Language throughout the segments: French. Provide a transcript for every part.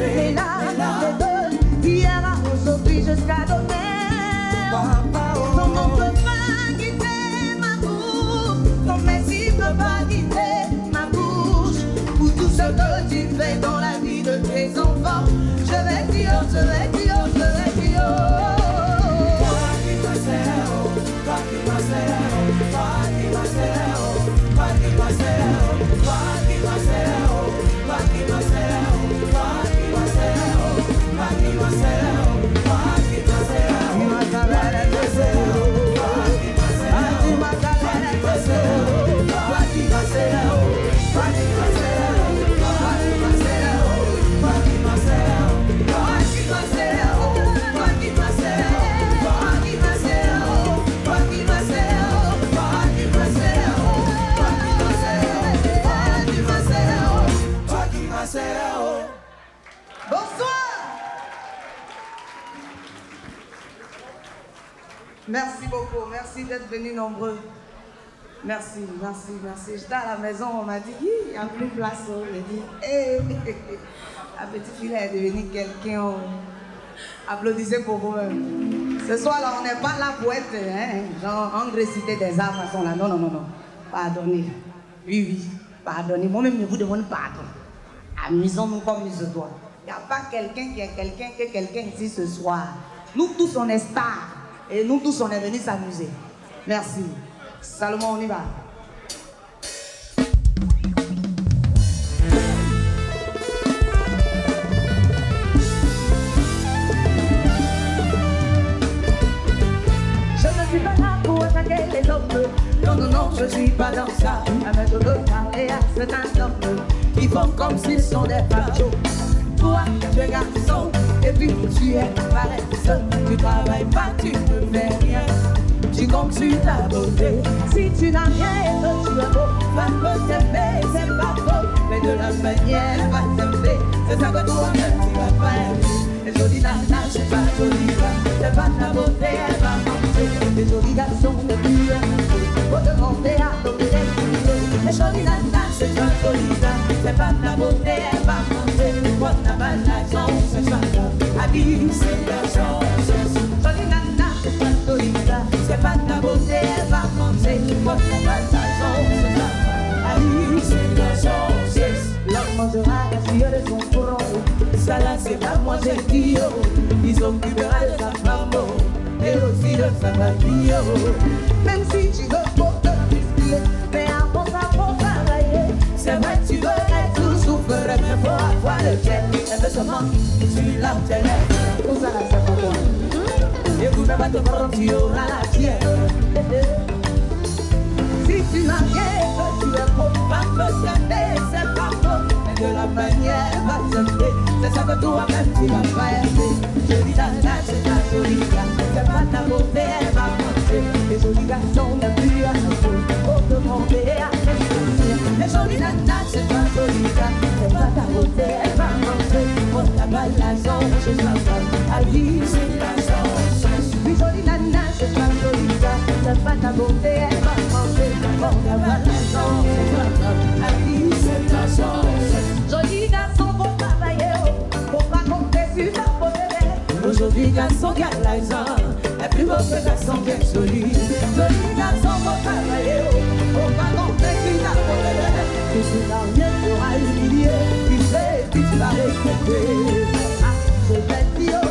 es là, hier à aujourd'hui jusqu'à demain. Ton nom peut pas quitter ma bouche, ton merci peut pas quitter ma bouche. Pour tout ce que tu fais dans la vie de tes enfants, je vais dire, je vais dire, je vais dire. Toi qui me sers, toi qui me sers, toi qui me sers, toi qui me sers, toi qui me sers, toi qui me sers, toi qui me sers, toi qui me sers, toi qui me sers, tu m'as carré le sers, toi qui me sers, tu m'as carré le sers, toi qui me sers, toi qui me sers, toi qui me sers, toi qui me sers, toi qui me sers, toi qui me sers, toi qui me sers, toi qui me sers, toi qui me sers, toi qui me sers, toi qui me sers. Bonsoir. Merci beaucoup, merci d'être venus nombreux. Merci, merci, merci. J'étais à la maison, on m'a dit, il n'y a plus de place. J'ai dit, hé, la petite fille est devenue quelqu'un. Applaudissez pour vous-même. Ce soir-là, on n'est pas là pour être, genre, en réciter des arts façon là. Non, non, non, non. Pardonnez. Oui, oui, pardonnez. Moi-même, je vous demande pardon. Amusons-nous comme il se doit. Il n'y a pas quelqu'un qui est quelqu'un que quelqu'un ici ce soir. Nous tous, on est stars. Et nous tous, on est venus s'amuser. Merci. Salomon, on y va. Je ne suis pas là pour attaquer les hommes. Non, non, non, je suis pas dans ça. À mettre de parler à certains hommes qui font comme s'ils sont des fachos. Toi, tu es garçon, et puis tu es paresseux. Tu travailles pas, tu ne fais rien. Tu comptes sur ta beauté. Si tu n'as rien et que tu es beau, femme peut t'aimer, c'est pas faux. Mais de la manière, elle va t'aimer. C'est ça que toi-même tu vas pas aimer. Les jolies nanas, c'est pas joli, c'est pas ta beauté, elle va manger. Les jolis garçons ne plus faut demander à tomber les couilles. Les jolies nanas, c'est pas joli, c'est pas ta beauté, elle va manger. Moi, t'as pas la chance, c'est ça. Habille, c'est la chance. Jolie nana, c'est pas joli, c'est pas ta beauté, elle va manger. Moi, t'as pas la chance, c'est ça. Habille, c'est la chance. L'homme mangera la fille de son courant. Ça là, c'est pas moi, j'ai dit, oh. Ils s'occupera de sa femme, oh. Et aussi de sa famille, oh. Même si tu veux pour te muscler, mais avant ça, faut travailler. C'est vrai, tu veux être tout souffre, mais faut avoir le cœur. Elle veut seulement sur la télé. Tout ça là, c'est pas bon. Et vous n'avez pas de prendre, tu auras la tienne. Si tu n'as rien, que tu es beau, femme peut t'aimer, c'est pas faux. Mais de la manière, elle va t'aimer. C'est ça que toi-même, tu vas pas aimer. Jolie nana, c'est ta jolie gars. C'est pas ta beauté, elle va manger. Les jolis garçons n'ont plus à nous faut demander à t'aimer. Les jolis nanas, c'est ta jolie gars. C'est pas ta beauté, elle va manger. On t'a pas la chance, c'est sa femme. Habille, c'est la chance. Les jolis nanas, c'est ta jolie gars. C'est pas ta beauté, elle va manger. On t'a pas la chance, c'est sa femme. Habille, c'est la chance. Jolis garçons vont travailler, faut pas compter sur ta beauté. Aujourd'hui, garçon qui a l'argent est plus beau que garçon qui est joli. Joli garçon vont travailler, faut pas compter sur ta beauté. Tu n'as rien, tu auras humilié, tu sais, puis tu vas regretter. Ah, je vais dire,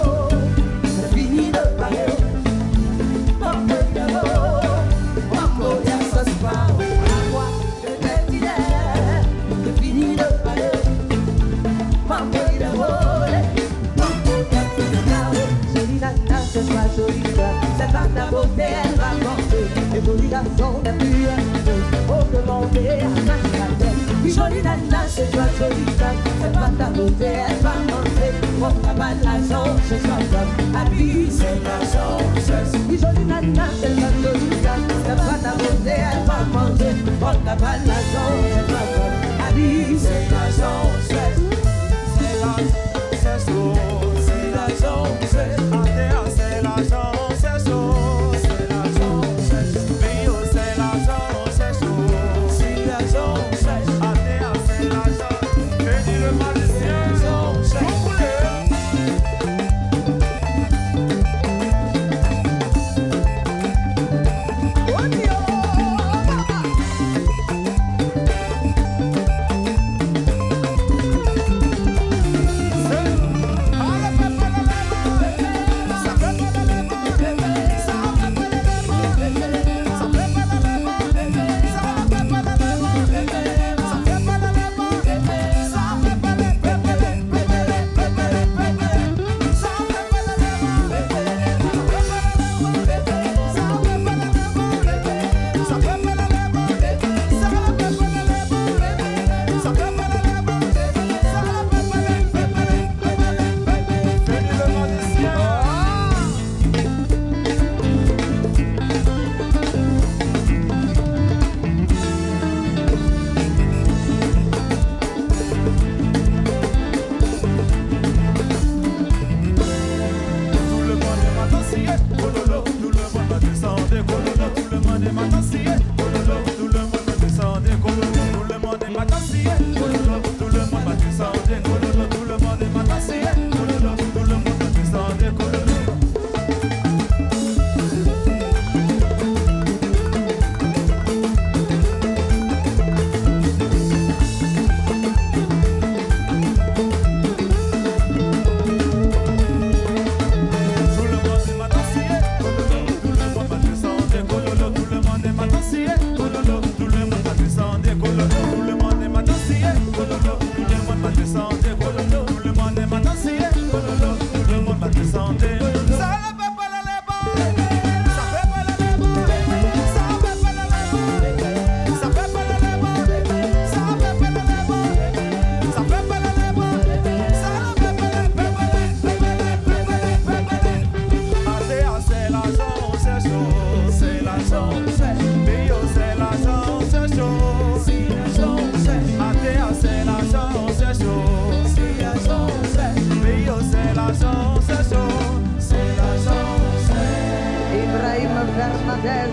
c'est fini de parler. Mon petit ça se passe. Moi, je vais dire, c'est fini de parler. Mon petit c'est pas joli, c'est pas ta beauté, elle va porter. Les jolis garçons n'ont plus à nous, faut demander à ma tête. Jolie nana, c'est pas joli, c'est pas ta beauté, elle va porter. On n'a pas la chance, c'est ça, habille, c'est la chance. Jolie nana, c'est pas joli, c'est pas ta beauté, elle va porter. On n'a pas la chance, c'est ça, habille, c'est la chance. C'est la chance, c'est la chance. Come on.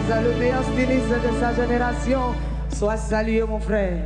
le meilleur styliste de sa génération. Sois salué, mon frère.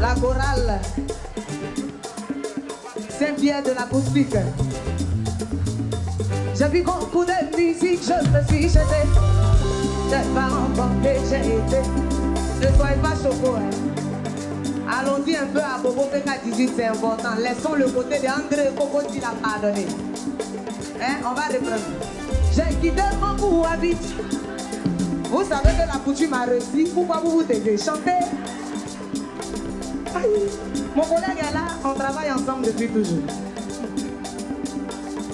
La chorale Saint-Pierre de l'acoustique. J'ai vu beaucoup de musique, je me suis jetée. J'ai pas remporté, j'ai été. Ne soyez pas choqués. Allons-y un peu à Bobo PK18, c'est important. Laissons le côté de André Coco qui l'a pardonné. Hein? On va reprendre. J'ai quitté mon bout à vite. Vous savez que la coutume a réussi. Pourquoi vous vous taisez? Chantez. Mon collègue est là, on travaille ensemble depuis toujours.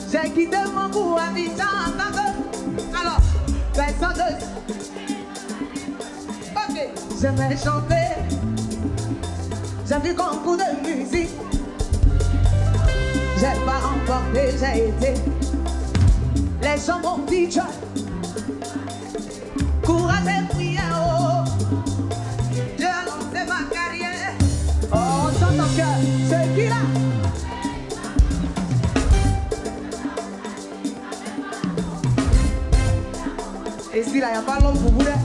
J'ai quitté mon bout à vite en tant que... Alors, personne de... Ok, j'aimais chanter. J'ai vu concours de musique. J'ai pas remporté, j'ai été. Les gens m'ont dit joie. Courage et prière, oh. J'ai lancé ma carrière. Oh, on chante en cœur, c'est qui là? Et si là, il n'y a pas l'homme pour vous là?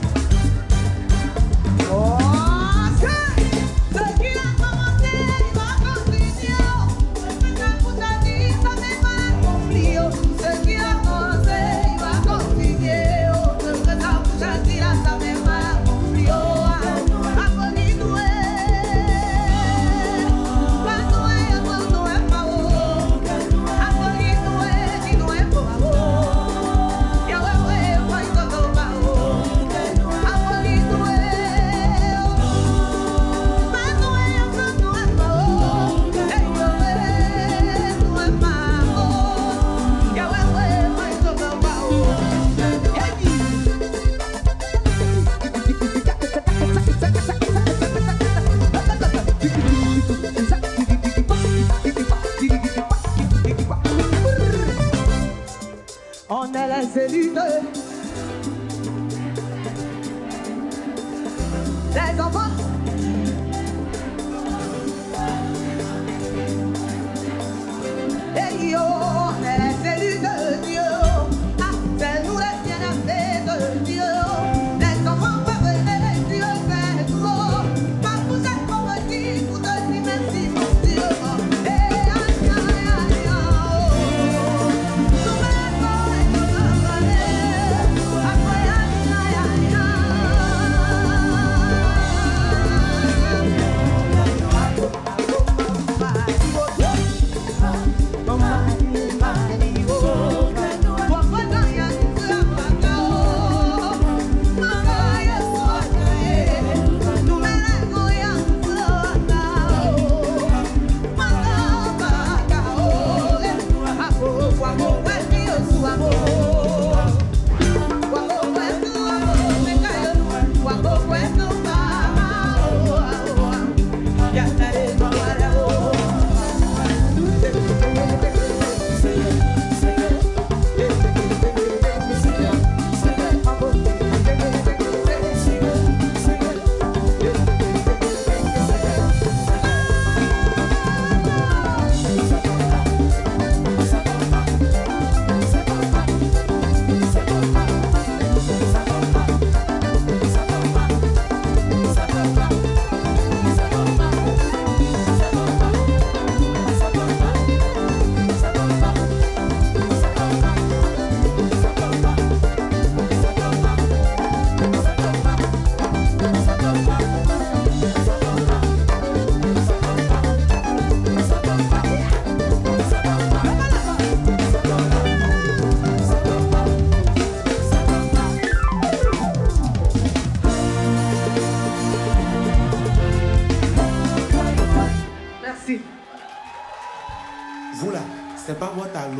Oh, c'est qui là commencé, il va continuer. Pour ta vie, ça n'est pas accompli. Ce qui a commencé, il va continuer. Que ta bouche dit là, ça n'est pas accompli. On est les élus les enfants. Et yo, on est les élus de Dieu. Ah, c'est nous les bien-aimés de Dieu. Les enfants peuvent aimer les dieux, c'est trop. Pas pousser pour me dire, pour te dire merci mon Dieu.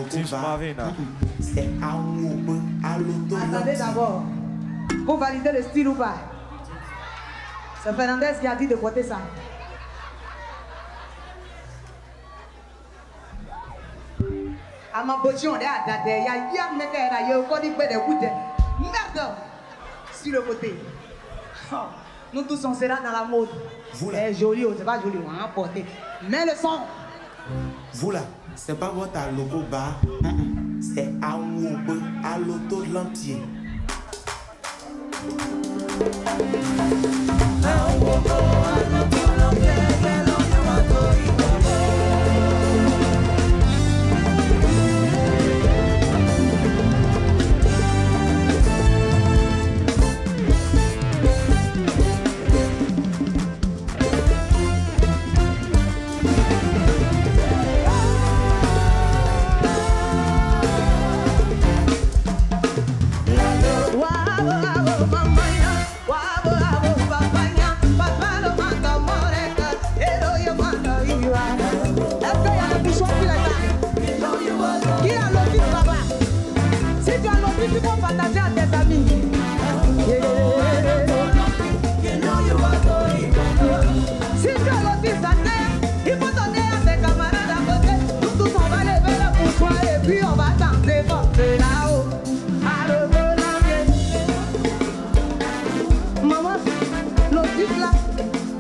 C'est à l'auto. Attendez d'abord. Vous validez le style ou pas? C'est Fernandez qui a dit de côté ça. À ma bouche, on est à date. Il y a un mec qui a encore dit que des coups de merde sur le côté. Nous tous on sera dans la mode. C'est joli, c'est pas joli, on va porter. Mais le son. Vous là, c'est pas votre logo bas. C'est à l'auto de l'entier. Tu peux partager à tes amis. Si tu as l'autisme à terre, il faut donner à tes camarades à côté. Nous tous on va lever le poussoir et puis on va danser porter là-haut. À le volant. Maman, l'autisme là,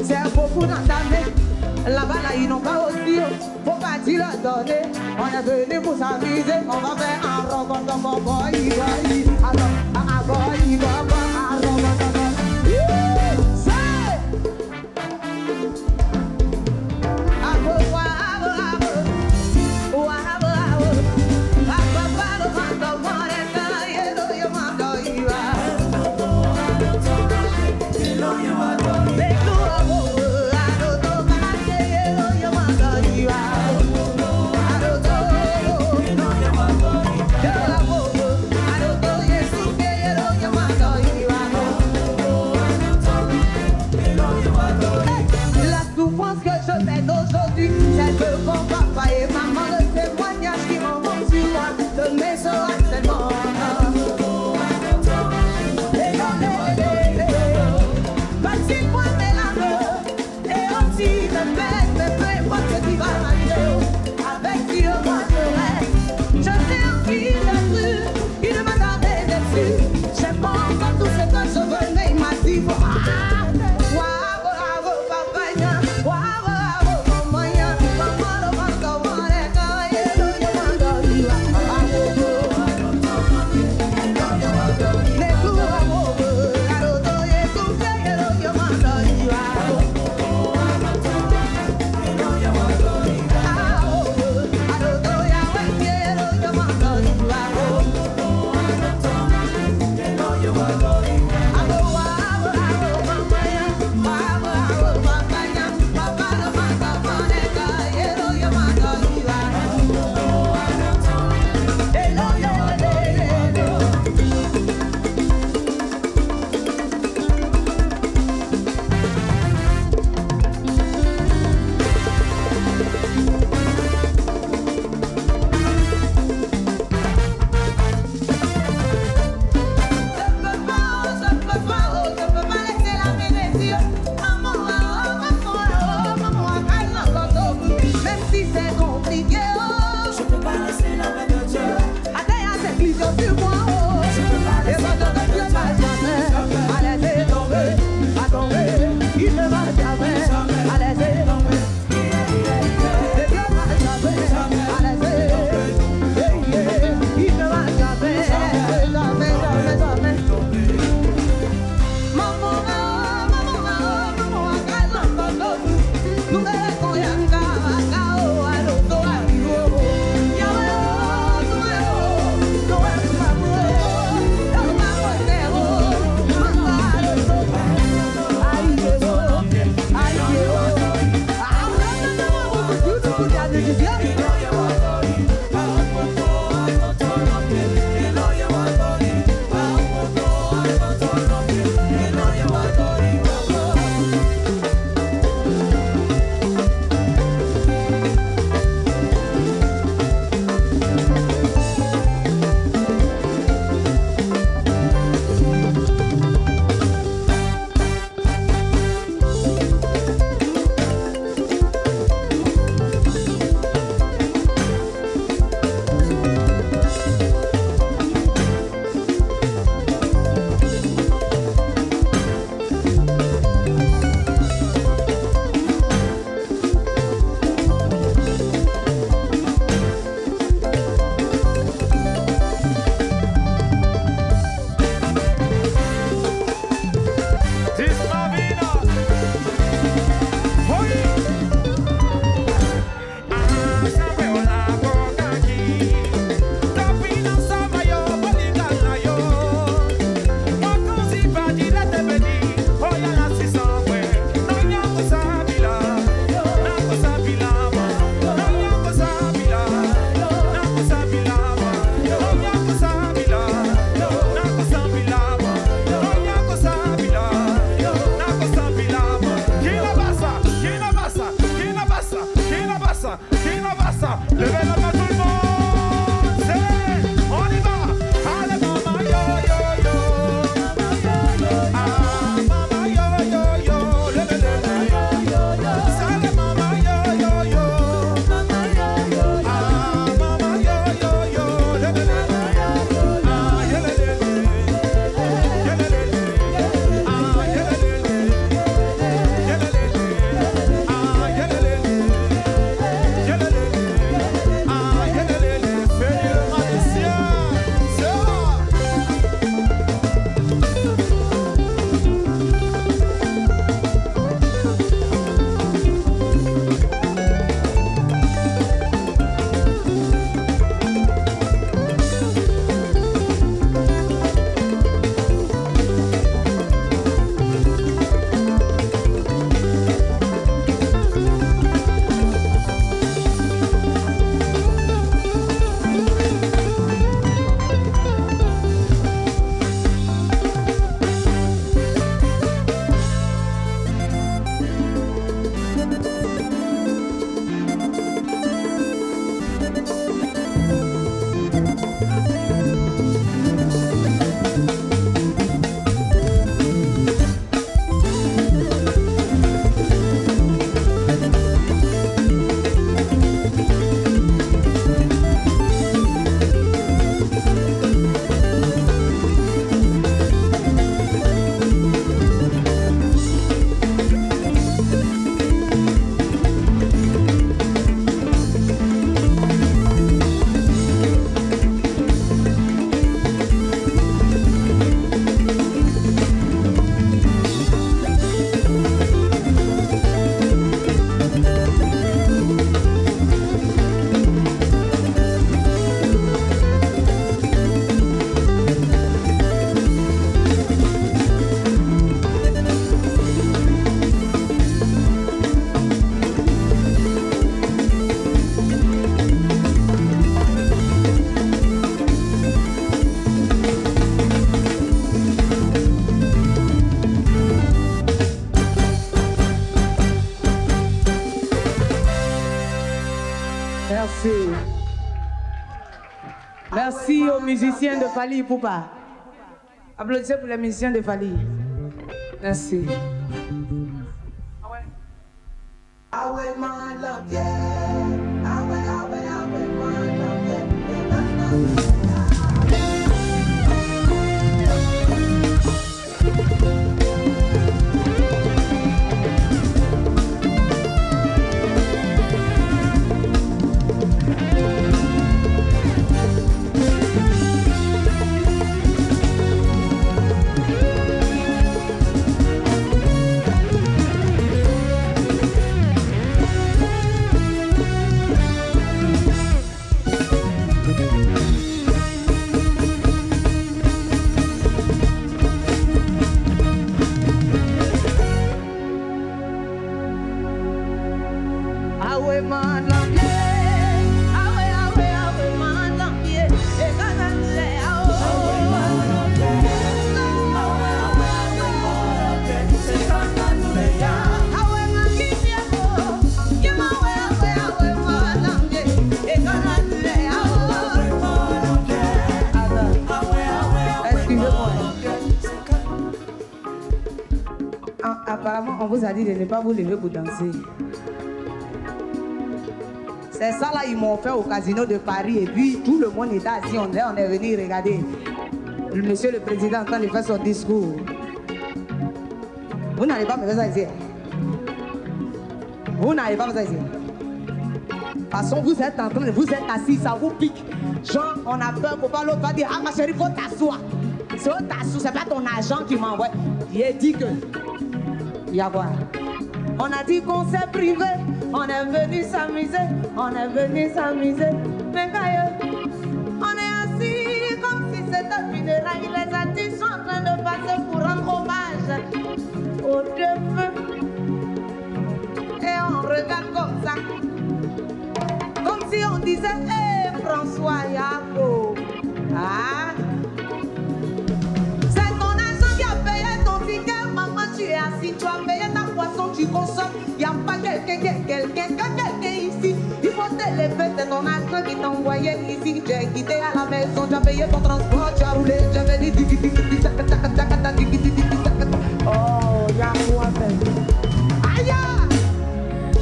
c'est beaucoup d'entamer. Là-bas là, ils n'ont pas aussi. Faut pas dire leur donner. On est venu pour s'amuser. On va faire un rencontre comme boy. Alors, boy, You are musiciens de Fally Ipupa. Applaudissez pour les musiciens de Fally. Merci. Apparemment, on vous a dit de ne pas vous lever pour danser. C'est ça là, ils m'ont fait au casino de Paris et puis tout le monde était assis, on est venu regarder. Le monsieur le président en train de faire son discours. Vous n'allez pas me faire ça ici. Vous n'allez pas me faire ça ici. De toute façon, vous êtes en train de vous êtes assis, ça vous pique. Genre, on a peur pour pas l'autre va dire, ah ma chérie, faut t'asseoir. C'est c'est pas ton agent qui m'envoie. Il a dit que. Il y a quoi? On a dit qu'on s'est privé, on est venu s'amuser, on est venu s'amuser. Mais on est assis comme si c'était funérailles. Les artistes sont en train de passer pour rendre hommage aux deux feux. Et on regarde comme ça, comme si on disait, hé François Yako. Ah. Si tu as payé ta poisson, tu consommes. Il n'y a pas quelqu'un ici. Il faut te lever, c'est ton argent qui t'a envoyé ici. Tu es quitté à la maison, tu as payé ton transport, tu as roulé, tu as venu. Oh, il y a quoi faire? Aïe!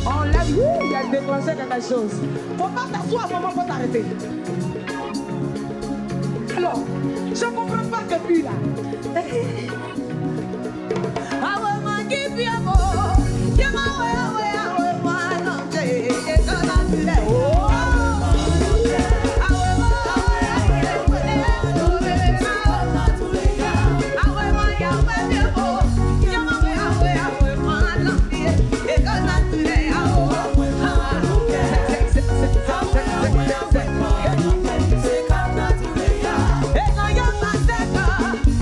On lève, il y a déclenché quelque chose. Faut pas t'asseoir, maman, faut t'arrêter. Alors, je comprends pas depuis là.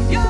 You're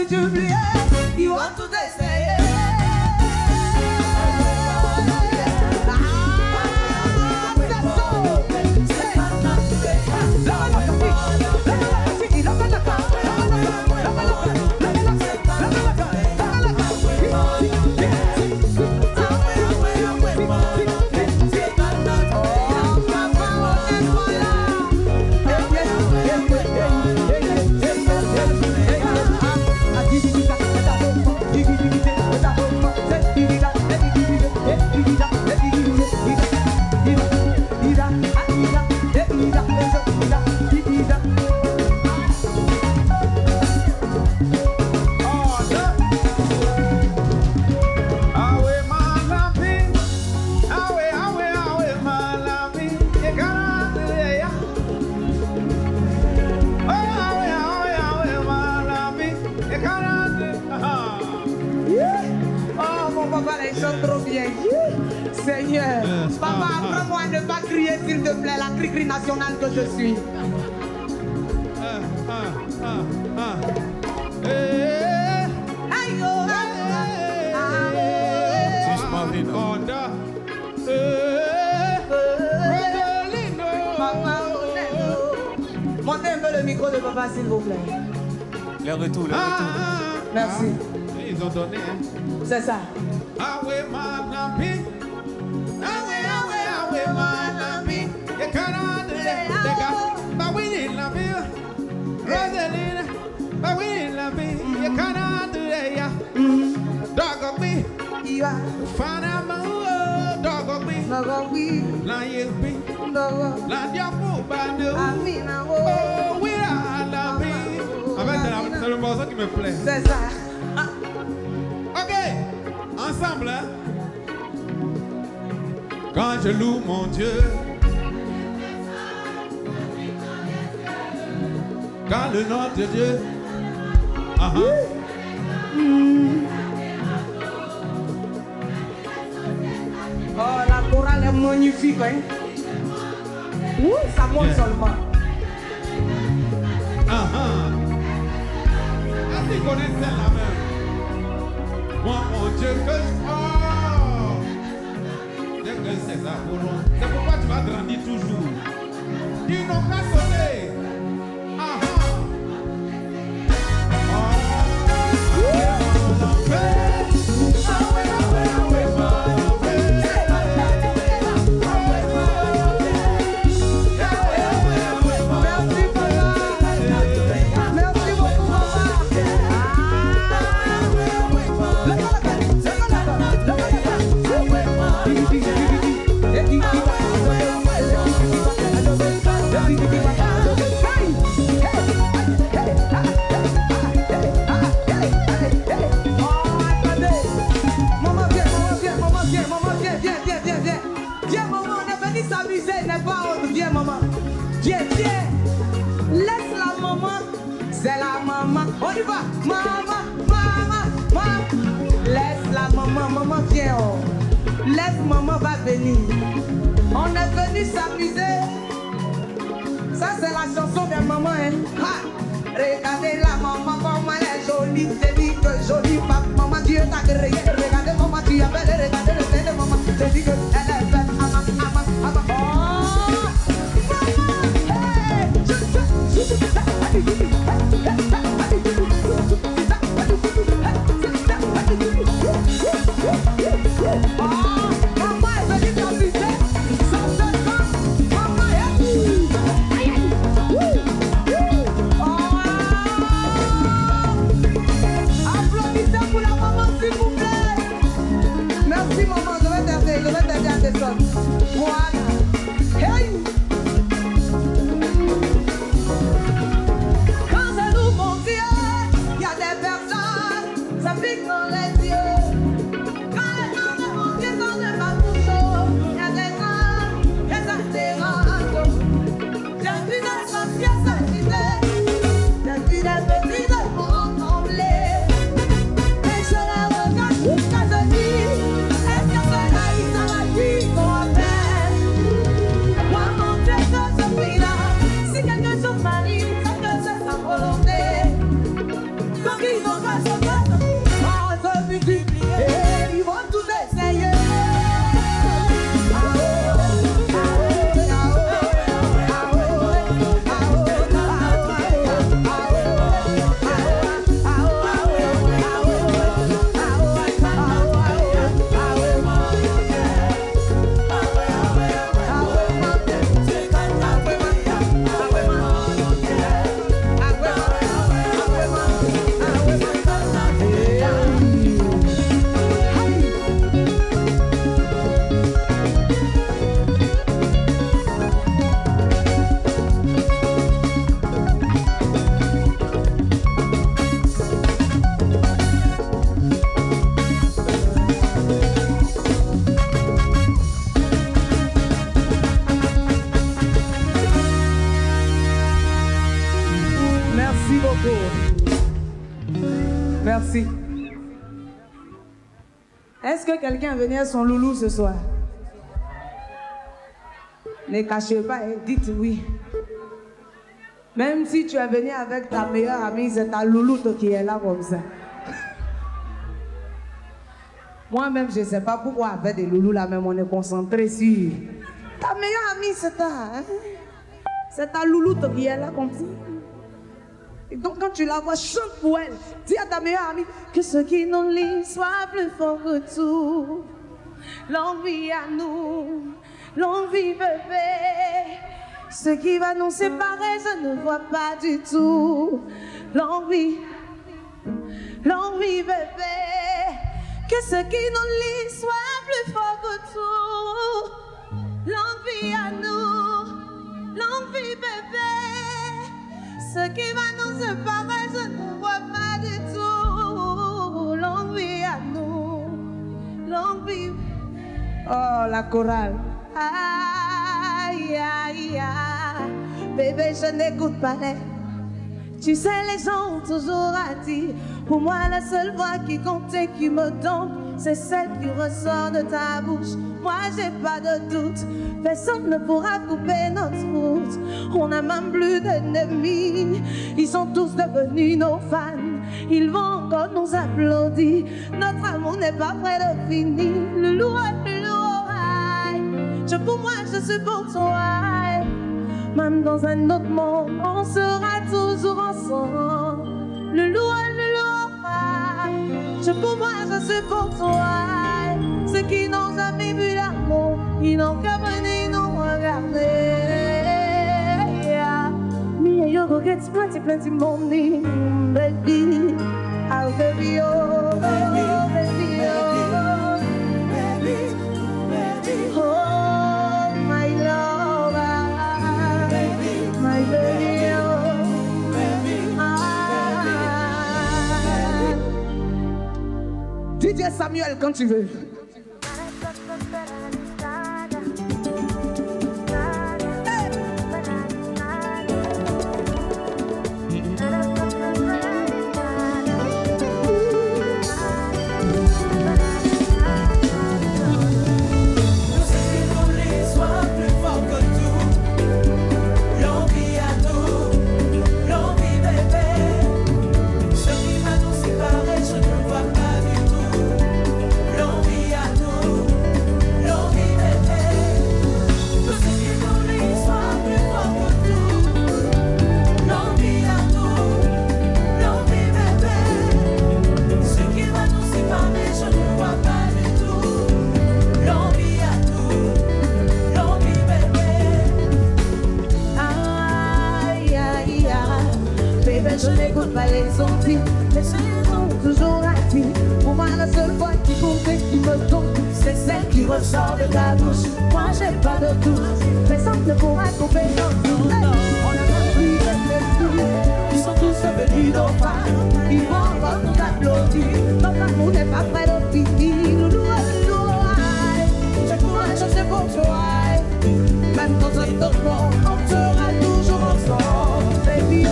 t'oublier, ils vont tout essayer. Seigneur, papa, apprends-moi à ne pas crier, s'il te plaît, la cri-cri nationale que je suis. Montez un peu le micro de papa, s'il vous plaît. Le retour, le retour. Merci. Ils ont donné, hein. C'est ça. Ah ouais, mon ami. Ah ouais, mon ami. Et quand les gars, bah oui, la vie. Rosaline, bah oui, la vie. Et quand dog of me. Fanama, dog of me. La yelpi. La diapo, bano. Oh, oui, la vie. En fait, c'est le morceau qui me plaît. C'est ça. Ok, ensemble, hein? Quand je loue mon Dieu, quand le nom de Dieu, Oh, la chorale est magnifique, hein? Ça monte seulement. Est-ce qu'ils connaissent celle-là même? Moi, mon Dieu, que je... Oh! Dès que c'est ça, c'est pourquoi tu vas grandir toujours. Ils n'ont qu'à sonner. C'est la maman. On y va. Maman. Laisse la maman, viens. Oh. Laisse maman va venir. On est venu s'amuser. Ça c'est la chanson de maman. Hein. Ha. Regardez la maman, comment elle est jolie. C'est dit que jolie papa. Maman, Dieu t'a créé. Regardez maman, tu as belle. Regardez le sein de maman. C'est dit que elle est belle. Applaudissez pour la maman, s'il vous plaît. Merci beaucoup. Merci. Est-ce que quelqu'un est venu à son loulou ce soir? Ne cachez pas et dites oui. Même si tu es venu avec ta meilleure amie, c'est ta loulou qui est là comme ça. Moi-même, je ne sais pas pourquoi avec des loulous là, même on est concentré sur. Ta meilleure amie, c'est ta. Hein? C'est ta loulou qui est là comme ça. Et donc quand tu la vois, chante pour elle. Dis à ta meilleure amie que ce qui nous lie soit plus fort que tout. Longue vie à nous, longue vie bébé. Ce qui va nous séparer, je ne vois pas du tout. Longue vie bébé. Que ce qui nous lie soit plus fort que tout. Longue vie à nous, longue vie bébé. Ce qui va nous séparer, je ne vois pas du tout. Longue vie à nous, longue vie. Oh, la chorale. Aïe, aïe, aïe. Bébé, je n'écoute pas les. Tu sais, les gens ont toujours à dire. Pour moi, la seule voix qui compte et qui me tombe, c'est celle qui ressort de ta bouche. Moi, j'ai pas de doute. Personne ne pourra couper notre route. On n'a même plus d'ennemis. Ils sont tous devenus nos fans. Ils vont encore nous applaudir. Notre amour n'est pas près de finir. Le loup, pour moi, je suis pour toi. Même dans un autre monde, on sera toujours ensemble. Le loup, pour moi, je suis pour toi. Ceux qui n'ont jamais vu l'amour, ils n'ont qu'à venir nous regarder. Me, you go get plenty money, baby. I'll give you, baby, baby. Oh, my lover, baby, my baby, DJ Samuel, quand tu veux. Je n'écoute pas les sentiers, les sont toujours actifs. Pour moi, la seule voix qui compte et qui me tombe, c'est celle qui ressort de ta bouche. Moi, j'ai pas de doute, personne ne pourra couper notre route. On a compris les ils sont tous devenus nos fans. Ils vont encore nous applaudir. Notre amour n'est pas près de finir. Chaque fois, je sais pour toi. Même dans un autre monde, on sera toujours ensemble, baby, oh.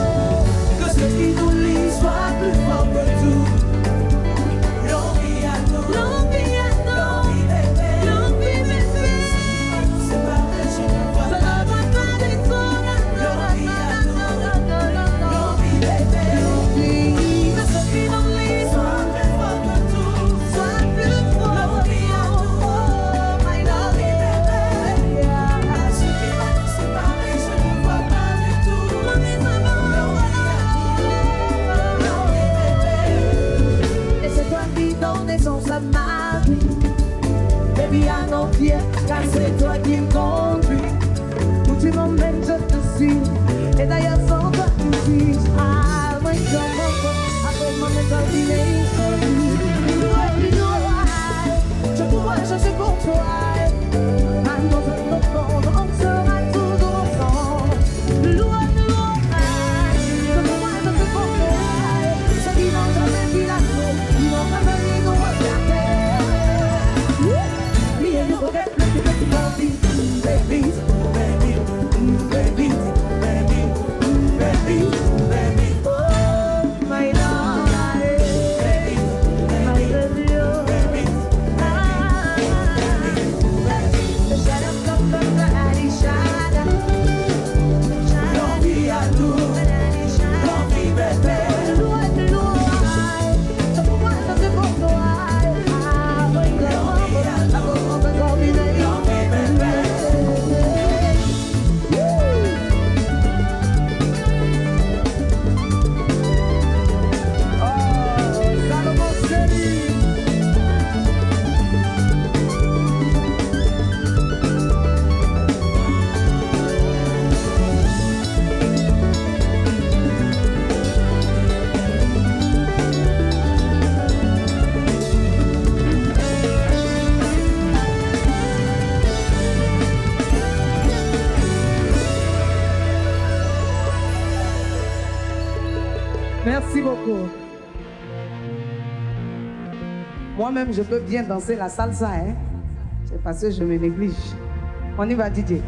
Ce qui nous lie soit plus fort que tout. L'envie à nous, l'envie à nous, l'envie bébé, l'envie bébé. C'est pas vrai, je ne vois pas du tout. L'envie à nous, Merci beaucoup. Moi-même, je peux bien danser la salsa, hein. C'est parce que je me néglige. On y va, DJ.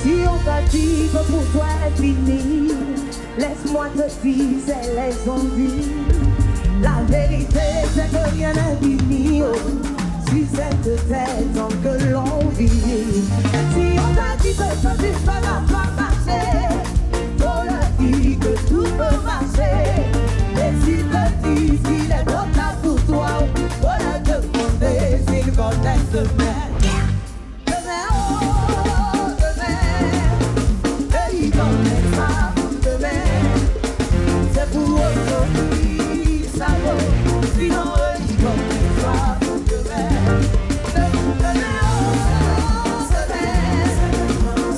Si on t'a dit que pour toi est fini, laisse-moi te dire, c'est les envies. La vérité, c'est que rien n'est fini. Oh, si cette tête tant que l'on vit. Si on t'a dit que ça ne va pas marcher, on a dit que tout peut marcher. Et si te dis qu'il est trop tard pour toi, on a demandé s'il connaît demain. Demain, oh, demain, et il connaît pas pour demain. C'est pour aujourd'hui, ça vaut. Sinon, il connaît pas pour demain. Demain, oh, demain,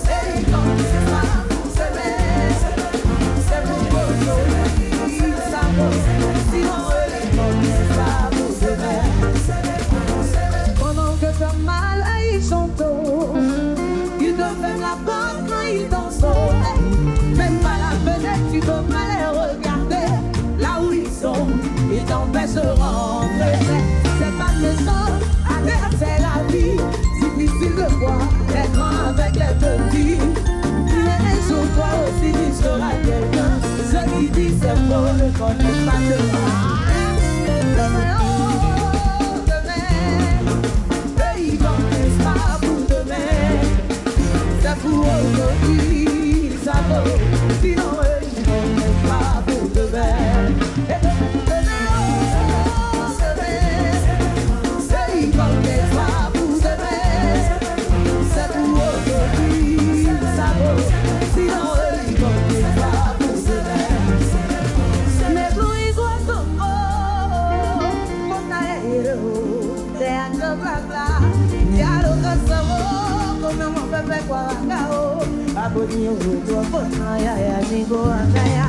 et il connaît pas pour demain. C'est pour aujourd'hui, ça vaut. Sinon, il connaît pas pour demain. Pendant que t'as mal, il chante. Il te fait la porte quand il danse. Même pas la fenêtre, tu peux pas les regarder. Là où ils sont, ils t'empêchent de rentrer. C'est pas méchant, à terre c'est la vie. Difficile de voir les grands avec les petits. Mais un jour toi aussi tu seras quelqu'un. Ceux qui disent c'est faux ne connaissent pas de moi. Demain, oh, demain, et ils connaissent pas pour demain. C'est pour aujourd'hui, ça vaut. Sinon, eux, ils ne connaissent pas pour demain. Et demain, oh, demain, c'est ils connaissent pas pour demain. C'est pour aujourd'hui, ça vaut. Sinon, eux, ils connaissent pas pour demain. Mais pour ils doivent tomber, mon aïe, c'est un peu blabla. Y'a le cassavo, comme mon bébé quoi, cao. Abonio, toi, bon, ya, ya, nigo, ya.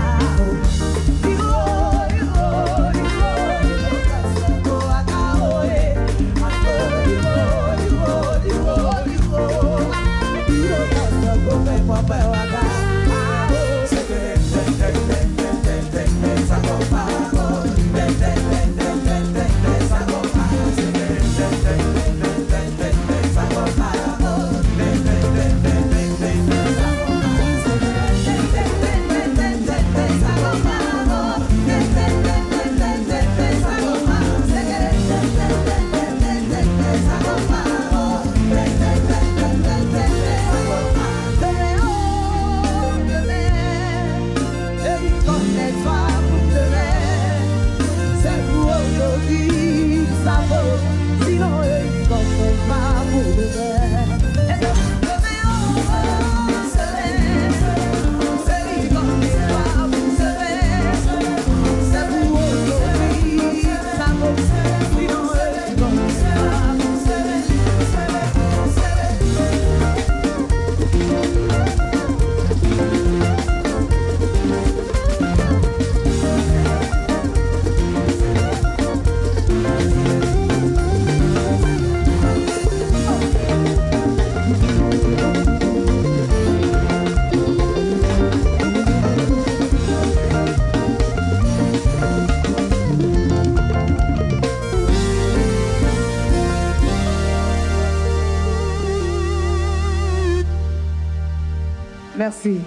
Merci.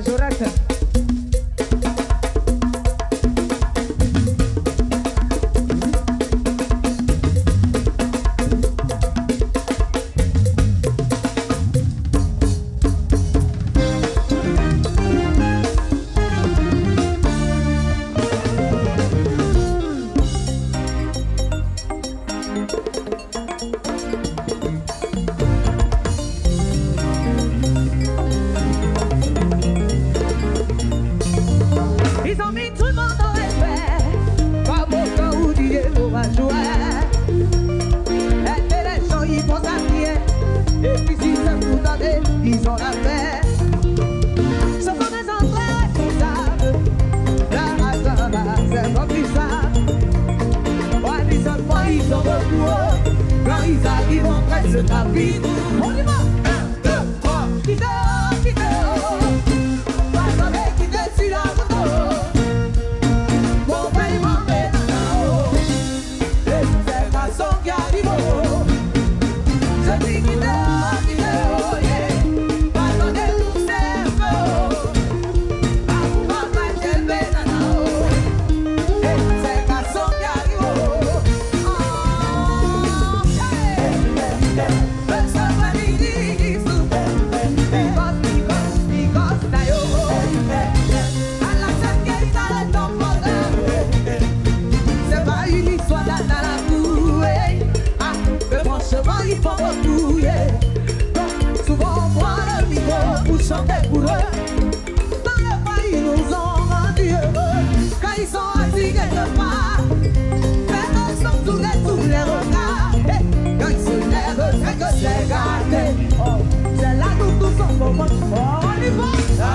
majorette.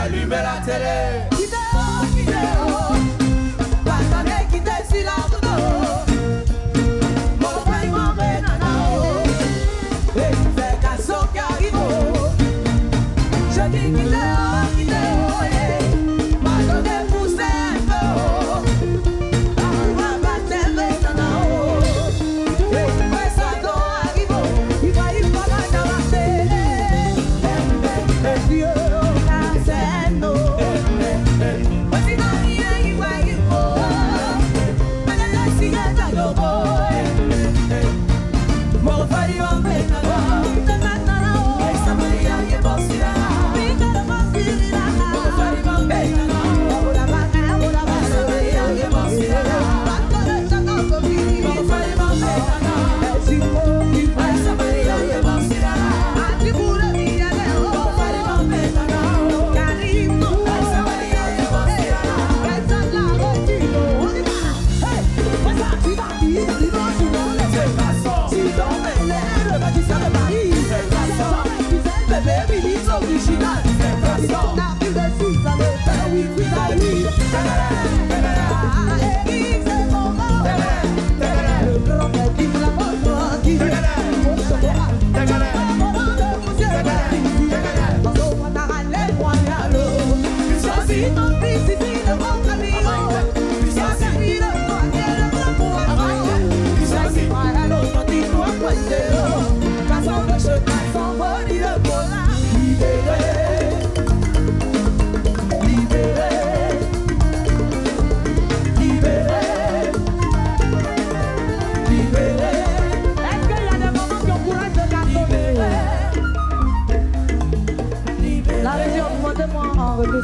Allumez la télé.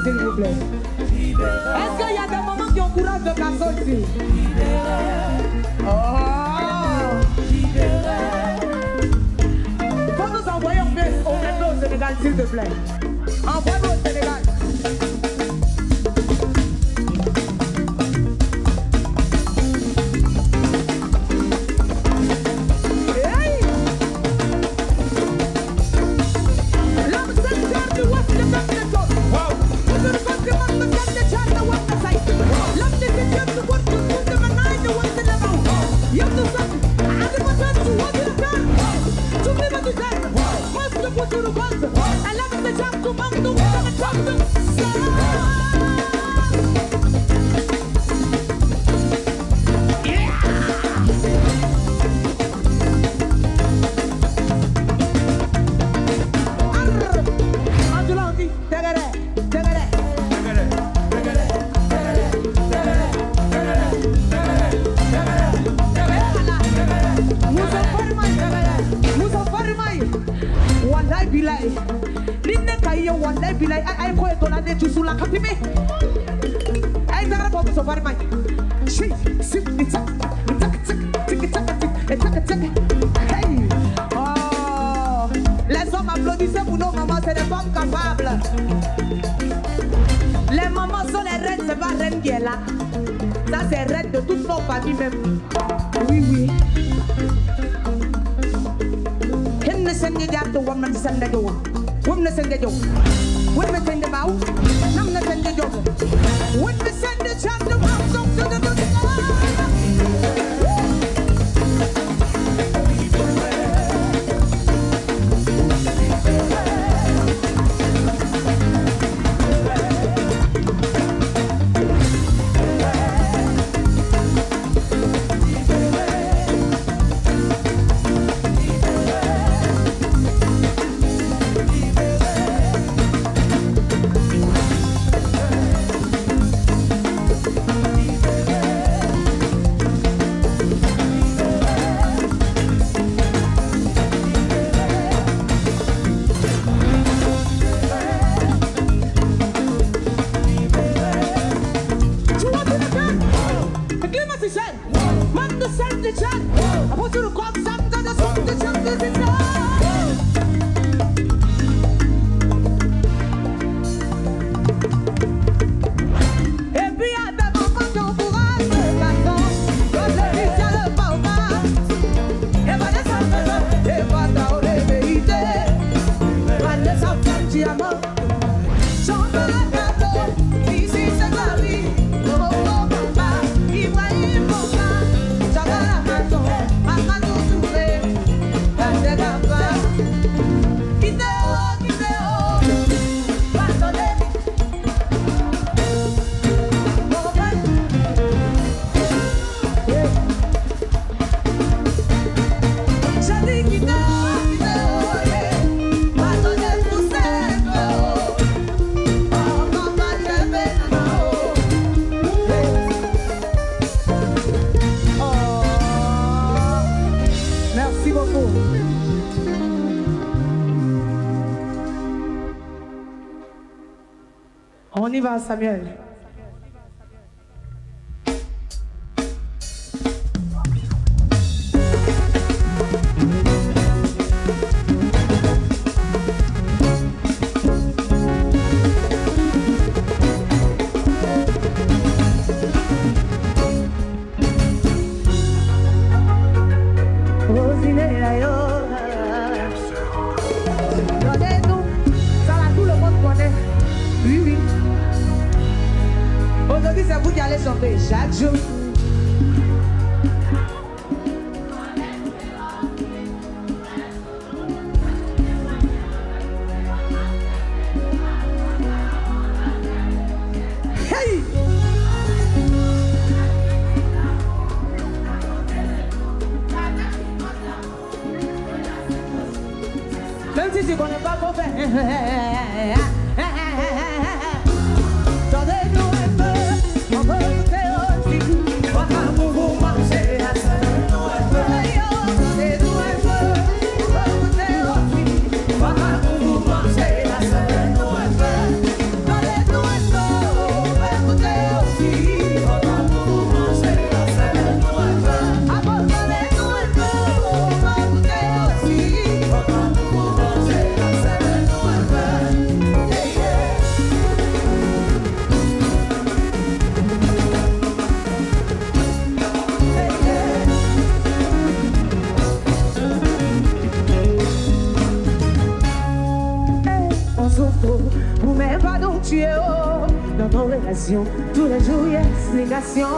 S'il vous plaît. Est-ce qu'il y a des moments qui encouragent le garçon ici? Oh! Faut nous envoyer au Sénégal, s'il te plaît. Envoie-nous au Sénégal. I love the jump to bila ay ko to la de tu sulla kapime ay dara bo so far mai shi sim it's hey oh les hommes applaudissez pour nos mamans c'est des femmes capables. Les mamans sont les reines, c'est pas reine qui est là. Ça c'est reine de toutes nos familles même. Oui oui. Kenn sen ni jaatu wam na sen da jow. Wam na sen da jow. Wam na sen da baw. Nam na sen da jow. Wam na sen da jaatu wam so to the On y va, Samuel. Chaque jour. Hey! Même si tu connais pas comment faire. Tous les jours, il y a explication.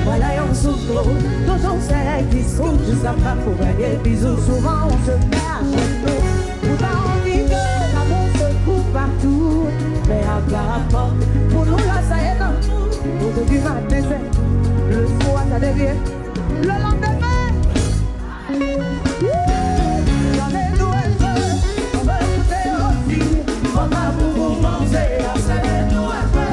Voilà, on souffre. Toujours c'est qui souffre. Je sais pas pour gagner bisous. Souvent, on se met à genoux. Pourtant, on dit que l'amour se trouve partout. Mais à part pour nous, là, ça est dans tout. Au début, matin, c'est le soir, ça devient le lendemain. J'en ai tout un peu. On veut écouter aussi. On va beaucoup manger. C'est tout un peu.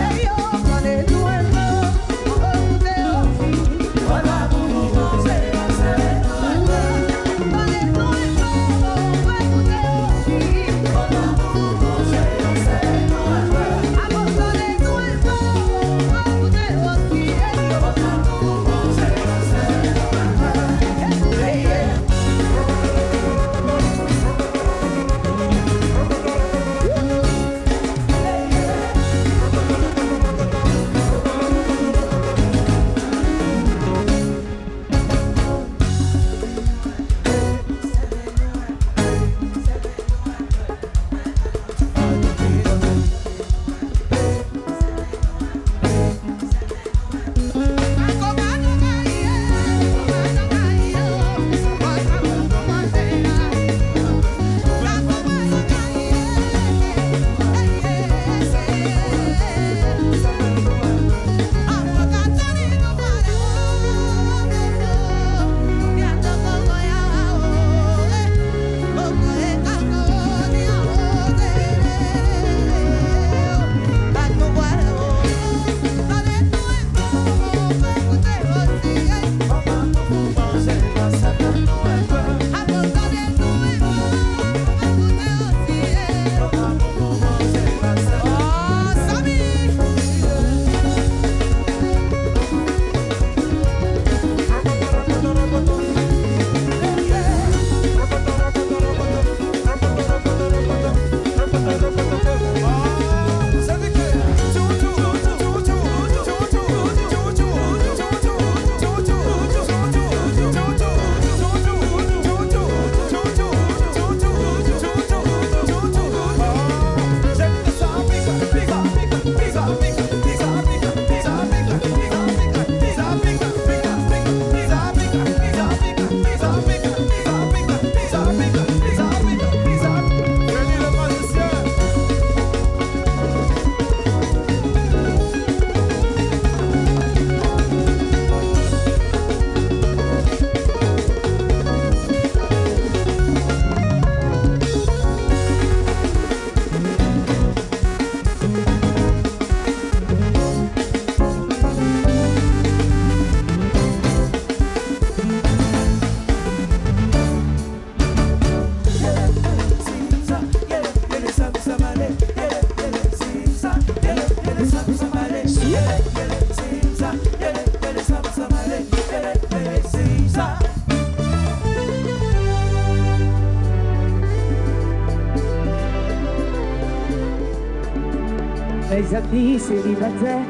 Mes amis célibataires,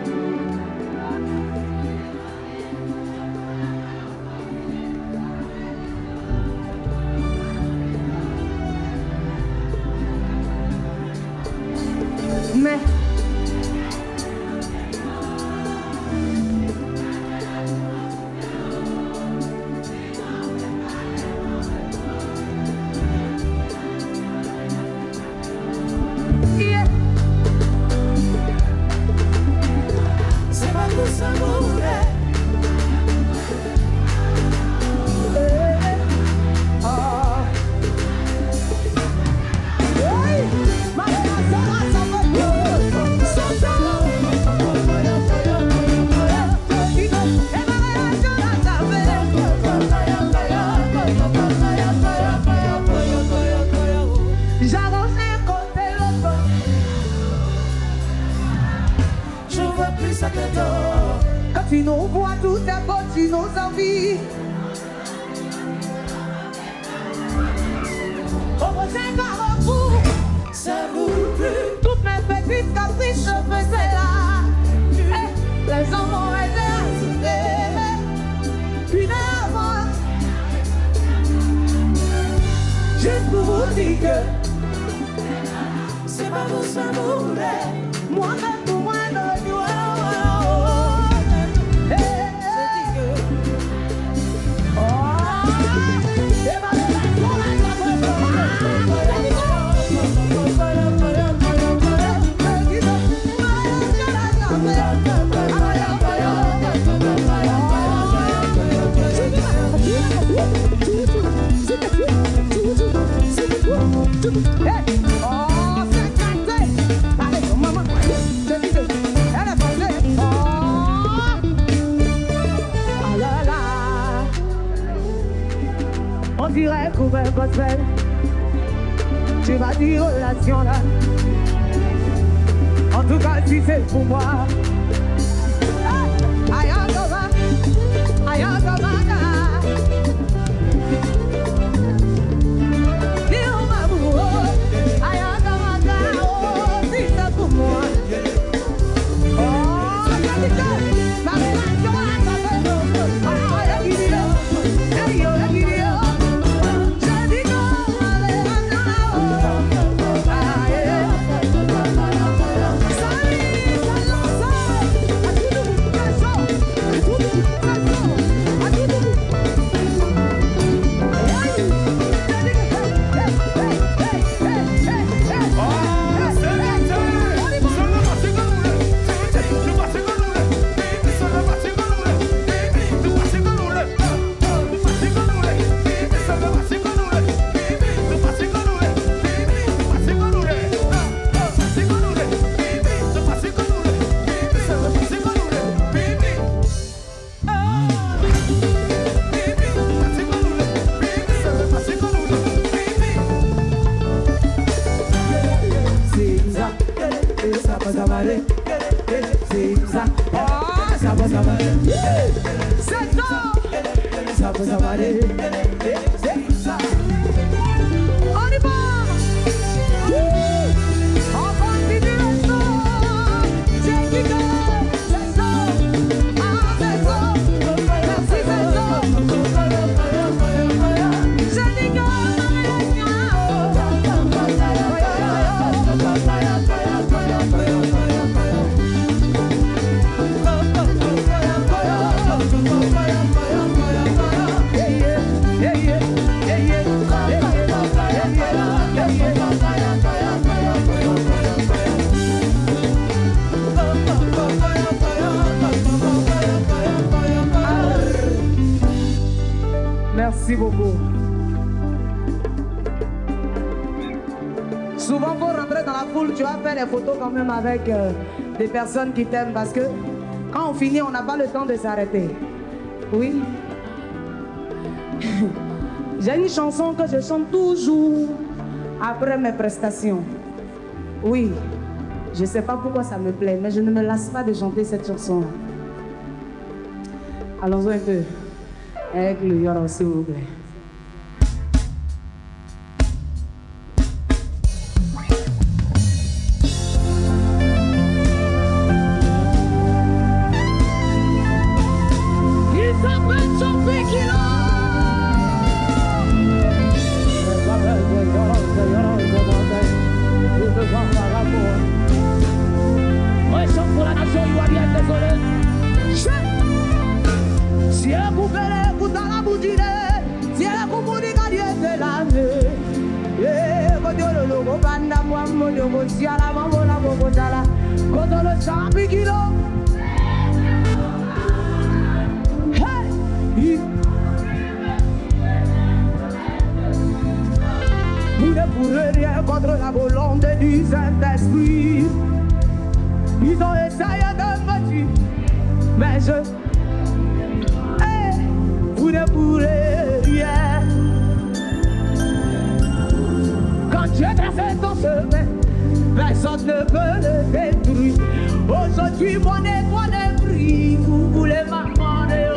mais yeah. C'est pas tout ça, Quand tu nous vois tout à coup, tu nous envies. Au prochain carrefour, ça roule plus. toutes mes petites caprices, je faisais là. Les hommes ont été agités. Puis d'avant, juste pour vous dire que C'est pas tout ça, moi-même pour moi, on dirait couvert gospel. Tu vas dire relation là. En tout cas, si c'est pour moi. Merci beaucoup. Souvent, pour rentrer dans la foule, tu vas faire des photos quand même avec des personnes qui t'aiment parce que quand on finit, on n'a pas le temps de s'arrêter. Oui. J'ai une chanson que je chante toujours après mes prestations. Oui. Je ne sais pas pourquoi ça me plaît, mais je ne me lasse pas de chanter cette chanson. Allons-y un peu avec le Yoro, s'il vous plaît. Vous ne pourrez rien contre la volonté du Saint-Esprit. Ils ont essayé de me tuer, mais vous ne pourrez rien. Quand Dieu trace ton chemin, personne ne peut le détruire. Aujourd'hui, mon étoile brille, vous voulez m'amender.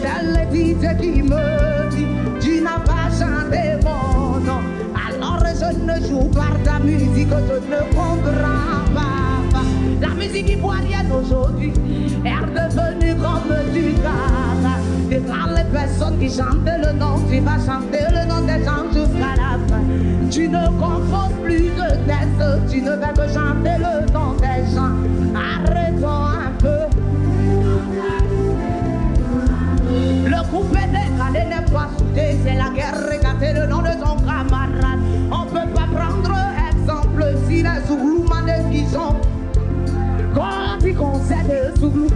Tel est Dieu qui me dit, tu n'as pas chanté mon nom. Alors je ne joue pas ta musique, je ne comprends pas. La musique ivoirienne aujourd'hui est redevenue comme du caca. Déclare les personnes qui chantent le nom, tu vas chanter le nom des gens jusqu'à la fin. Tu ne composes plus de textes, tu ne fais que chanter le nom des gens. Arrêtons un peu. Le coupé décalé n'est pas soudé, c'est la guerre, regardez le nom de son camarade. On peut pas prendre exemple si les Zouglous manègent qui sont. Quand ils concèdent Zouglou,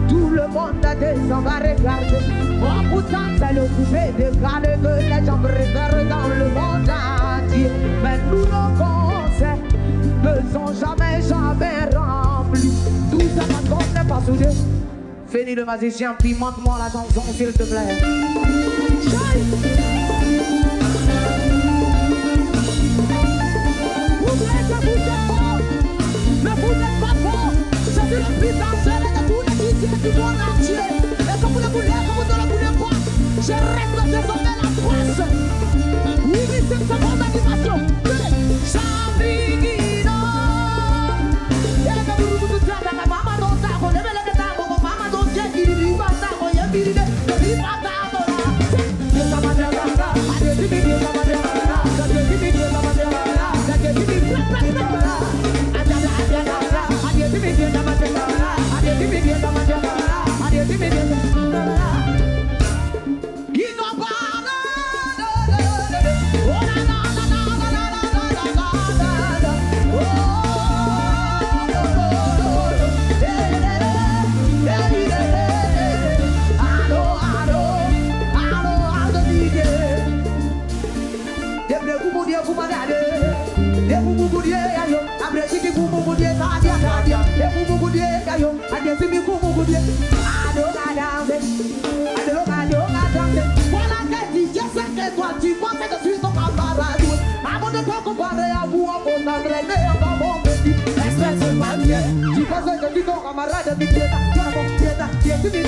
tout le monde descend à regarder. Oh pourtant c'est le coupé décalé que les gens préfèrent dans le monde entier. Mais nous nos concerts ne sont jamais remplis. Tout ça parce qu'on n'est pas soudé. Fini le magicien, pimente-moi la chanson s'il te plaît. Vous êtes fort, mais vous n'êtes pas fort. C'est le putain de tous les musiciens du monde entier. Et comme vous le voulez, comme vous ne le voulez pas, je reste désormais la presse. Oui, c'est ce monde d'animation. Chambriguino. Et que vous vous dites, maman dans ta roue, levez le détail, maman dans ta roue, il va ta roue, il va ta roue. Voilà qu'elle dit, je sais que toi tu penses que je suis ton camarade. Avant de te comparer à vous, on va t'entraîner avant mon petit. Espèce de manière, tu penses que je suis ton camarade, mais tu es ta, tu es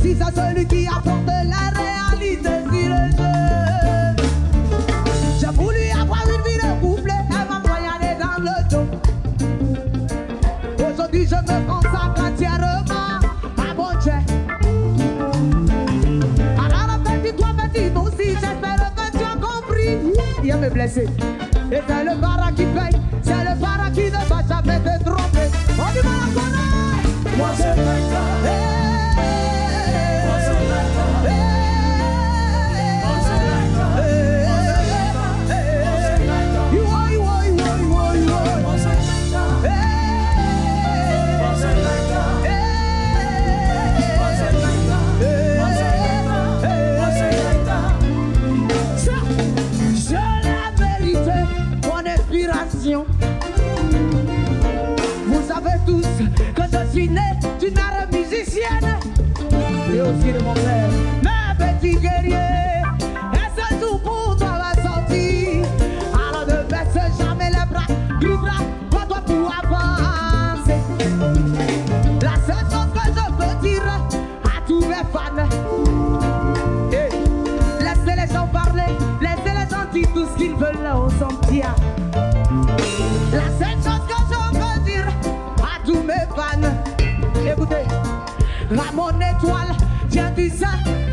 justice à celui qui apporte la réalité sur le jeu. J'ai voulu avoir une vie de couple, elle m'a poignardé dans le dos. Aujourd'hui je me consacre entièrement à mon Dieu. Alors petit toi petit nous aussi, j'espère que tu as compris. Il me blessé. Et c'est le para qui paye, c'est le para qui ne va jamais te tromper. On dit mal à connaître. Moi c'est maintenant. Vous savez tous que je suis né d'une mère musicienne et aussi de mon père. Mais petit guerrier, et ce jour pour toi va sortir. Alors ne baisse jamais les bras, vivra pour toi pour avancer. La seule chose que je peux dire à tous mes fans, hey, laissez les gens parler, laissez les gens dire tout ce qu'ils veulent au sentier. La seule chose que je veux dire à tous mes fans, écoutez, à mon étoile vient du Saint-Esprit.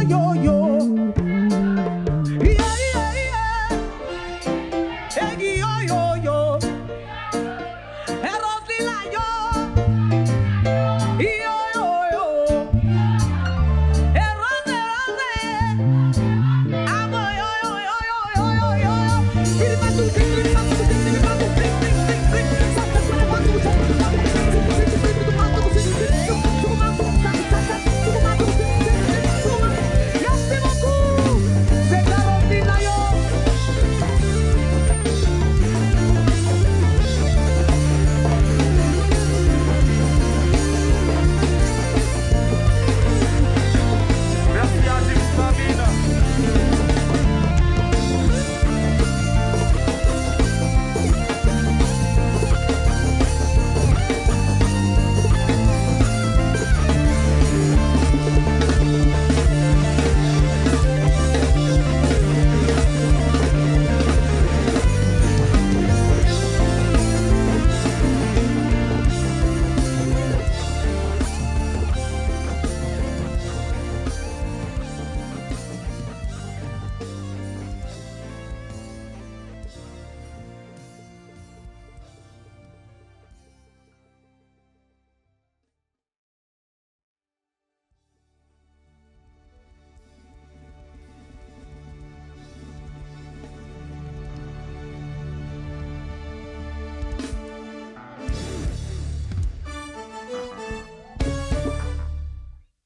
Yo, yo. Yeah, yeah, yeah. Hey,